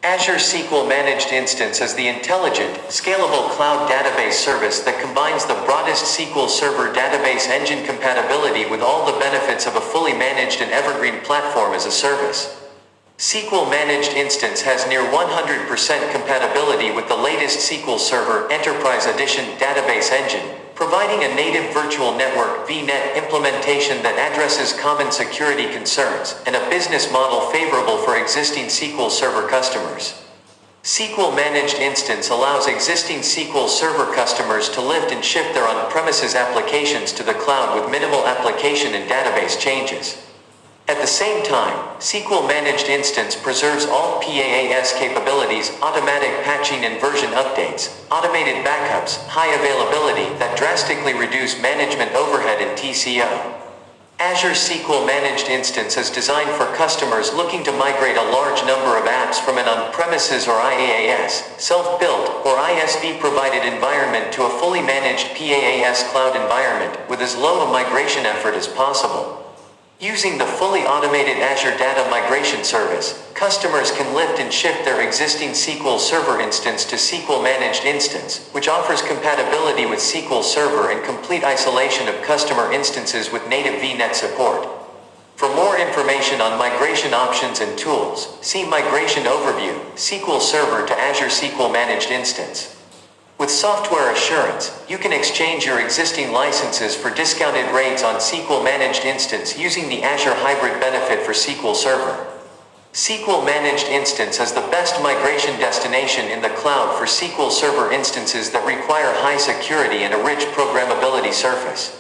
Azure SQL Managed Instance is the intelligent, scalable cloud database service that combines the broadest SQL Server database engine compatibility with all the benefits of a fully managed and evergreen platform as a service. SQL Managed Instance has near 100% compatibility with the latest SQL Server Enterprise Edition database engine, providing a native virtual network (VNet) implementation that addresses common security concerns and a business model favorable for existing SQL Server customers. SQL Managed Instance allows existing SQL Server customers to lift and shift their on-premises applications to the cloud with minimal application and database changes. At the same time, SQL Managed Instance preserves all PaaS capabilities, automatic patching and version updates, automated backups, high availability that drastically reduce management overhead and TCO. Azure SQL Managed Instance is designed for customers looking to migrate a large number of apps from an on-premises or IaaS, self-built, or ISV-provided environment to a fully managed PaaS cloud environment with as low a migration effort as possible. Using the fully automated Azure Data Migration Service, customers can lift and shift their existing SQL Server instance to SQL Managed Instance, which offers compatibility with SQL Server and complete isolation of customer instances with native VNet support. For more information on migration options and tools, see Migration Overview, SQL Server to Azure SQL Managed Instance. With software assurance, you can exchange your existing licenses for discounted rates on SQL Managed Instance using the Azure Hybrid benefit for SQL Server. SQL Managed Instance is the best migration destination in the cloud for SQL Server instances that require high security and a rich programmability surface.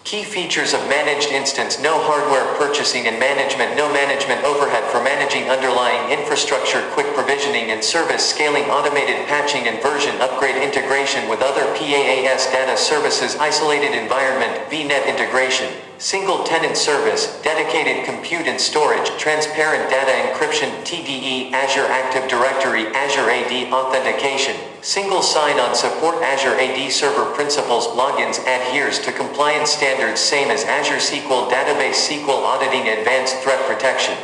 Key features of Managed Instance: no hardware purchasing and management, no management overhead for managing underlying infrastructure, quick provisioning and service scaling, automated patching and version upgrade, integration with other PaaS data services, isolated environment, VNet integration, single tenant service, dedicated compute and storage, transparent data encryption, TDE, Azure Active Directory, Azure AD authentication, single sign-on support, Azure AD Server Principals logins, adheres to compliance standards same as Azure SQL Database, SQL auditing, advanced threat protection.